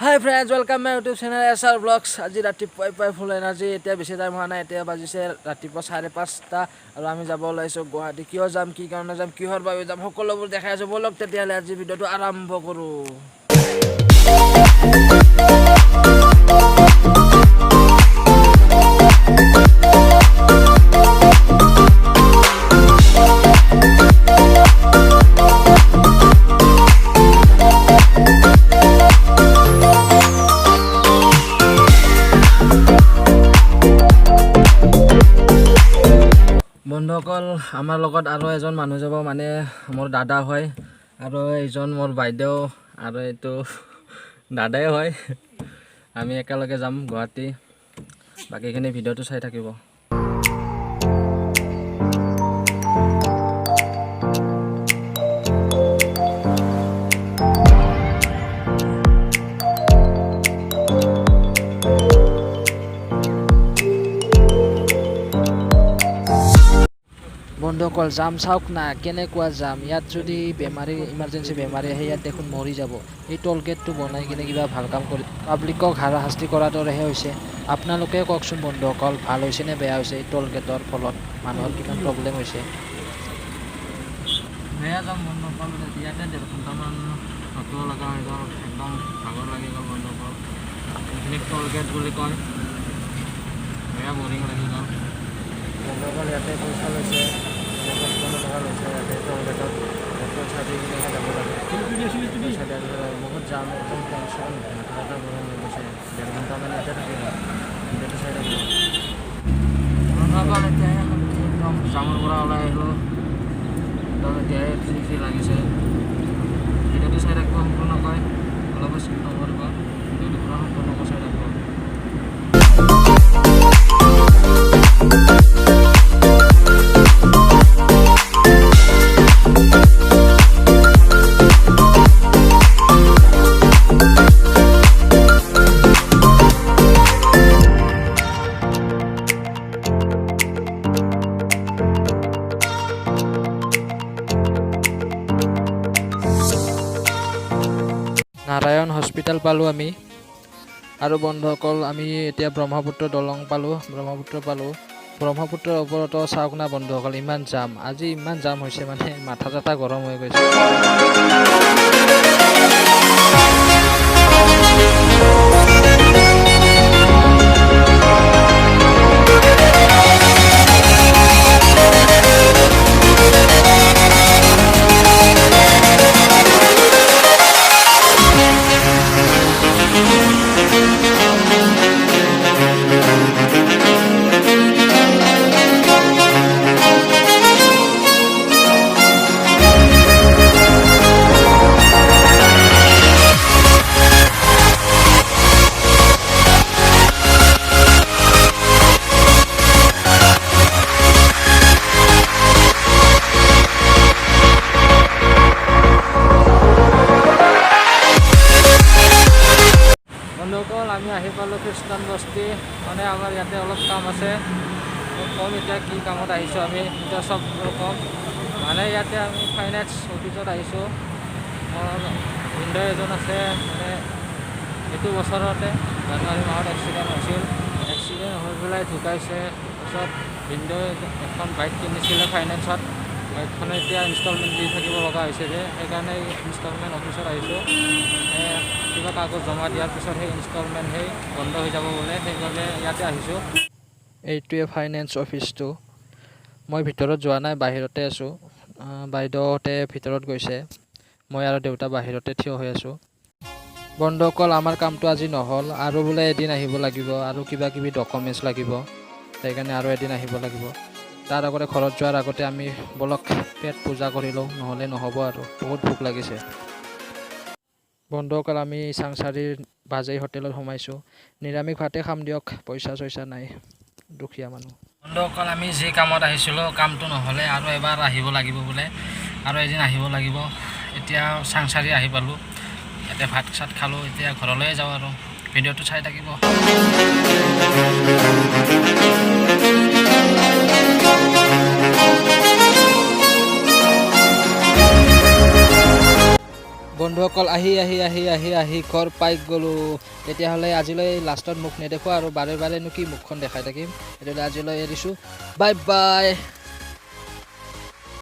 Hi friends, welcome my YouTube channel SR Vlogs. আজি ৰাতিপুৱাই ফুল energy এতিয়া বেছি টাইম হোৱা নাই এতিয়া বাজিছে ৰাতিপুৱা 5:30 আৰু আমি যাব ওলাইছো গুৱাহাটী কিয় যাম কি কাৰণে যাম কিহৰ বাবে যাম সকলোবোৰ দেখাই আছো বলক তেতিয়ালে আজি ভিডিওটো আৰম্ভ কৰো বন্ধুসকল আমাৰ লগত আৰু এজন মানুহ যাব মানে মোৰ দাদা হয় আৰু এজন মোৰ বাইদেউ আৰু এটো দাদাই হয় আমি একেলগে যাম গুৱাহাটী বাকিখিনি ভিডিওটো চাই থাকিব বন্ধুসকল যাম চাওক না কেনেকুৱা যাম ইয়াত যদি বেমাৰী ইমাৰ্জেঞ্চি বেমাৰী আহে ইয়াত দেখোন মৰি যাব এই টোল গেটটো বনাই কিনে কিবা ভাল কাম কৰি পাব্লিকক হাৰাশাস্তি কৰাৰ দৰেহে হৈছে আপোনালোকে কওকচোন বন্ধুসকল ভাল হৈছে নে বেয়া হৈছে এই টোল গেটৰ ফলত মানুহৰ কিমান প্ৰব্লেম হৈছে বেয়া যাম বন্ধুসকল ইয়াতে 1.5 ঘণ্টামান ৰখিব লগা হৈ গ'ল একদম ভাগৰ লাগি গ'ল বন্ধুসকল এইখিনি টোল গেট বুলি কয় বেয়া বৰিং লাগি গ'ল বন্ধুসকল ইয়াতে পইচা লৈছে 55 টকা লৈছে ইয়াতে টোল গেটত পইচা দি কিনে যাব লাগে বহুত যাম একদম টেনশ্যন মাথা গৰম হৈ গৈছে 1.5 ঘণ্টামান ইয়াতে থাকিব ভিডিঅ'টো চাই থাকিব বন্ধুসকল এতিয়া একদম জামৰ পৰা ওলাই আহিলোঁ একদম এতিয়া ফ্ৰী লাগিছে ভিডিঅ'টো চাই থাকিব সম্পূৰ্ণকৈ অলপ স্কিপ নকৰিব ভিডিঅ'টো পুৰা সম্পূৰ্ণকৈ চাই থাকিব নাৰায়ণ হস্পিটেল পালোঁ আমি আৰু বন্ধুসকল আমি এতিয়া ব্ৰহ্মপুত্ৰ দলং পালোঁ ব্ৰহ্মপুত্ৰৰ ওপৰতো চাওক না বন্ধুসকল ইমান জাম আজি ইমান জাম হৈছে মানে মাথা চাথা গৰম হৈ গৈছে বন্ধুসকল আমি আহি পালোঁ খ্ৰীষ্টান বস্তি মানে আমাৰ ইয়াতে অলপ কাম আছে কম এতিয়া কি কামত আহিছোঁ আমি এতিয়া চব কম মানে ইয়াতে আমি ফাইনেন্স অফিচত আহিছোঁ মোৰ ভিনদেউ এজন আছে মানে এইটো বছৰতে জানুৱাৰী মাহত এক্সিডেণ্ট হৈছিল এক্সিডেণ্ট হৈ পেলাই ঢুকাইছে তাৰপিছত ভিনদেউ এখন বাইক কিনিছিলে ফাইনেন্সত বাইকখনে এতিয়া ইনষ্টলমেণ্ট দি থাকিব লগা হৈছে যে সেইকাৰণে ইনষ্টলমেণ্ট অফিচত আহিছোঁ কিবা কাগজ জমা দিয়াৰ পিছত সেই ইনষ্টলমেণ্ট সেই বন্ধ হৈ যাব বোলে সেইকাৰণে ইয়াতে আহিছোঁ এইটোৱে ফাইনেন্স অফিচটো মই ভিতৰত যোৱা নাই বাহিৰতে আছোঁ বাইদেউহঁতে ভিতৰত গৈছে মই আৰু দেউতা বাহিৰতে থিয় হৈ আছোঁ বন্ধুসকল আমাৰ কামটো আজি নহ'ল আৰু বোলে এদিন আহিব লাগিব আৰু কিবা কিবি ডকুমেণ্টছ লাগিব সেইকাৰণে আৰু এদিন আহিব লাগিব তাৰ আগতে ঘৰত যোৱাৰ আগতে আমি বলক পেট পূজা কৰি লওঁ নহ'লে নহ'ব আৰু বহুত ভোক লাগিছে বন্ধুসকল আমি চাংচাৰিৰ বাজেই হোটেলত সোমাইছোঁ নিৰামিষ ভাতে খাম দিয়ক পইচা চইচা নাই দুখীয়া মানুহ বন্ধুসকল আমি যি কামত আহিছিলোঁ কামটো নহ'লে আৰু এবাৰ আহিব লাগিব বোলে আৰু এদিন আহিব লাগিব এতিয়া চাংচাৰি আহি পালোঁ ইয়াতে ভাত চাত খালোঁ এতিয়া ঘৰলৈ যাওঁ আৰু ভিডিঅ'টো চাই থাকিব বন্ধুসকল আহি ঘৰ পাই গ'লো তেতিয়াহ'লে আজিলৈ লাষ্টত মুখ নেদেখোঁ আৰু বাৰে বাৰেনো কি মুখখন দেখাই থাকিম তেতিয়াহ'লে আজিলৈ এৰিছোঁ বাই বাই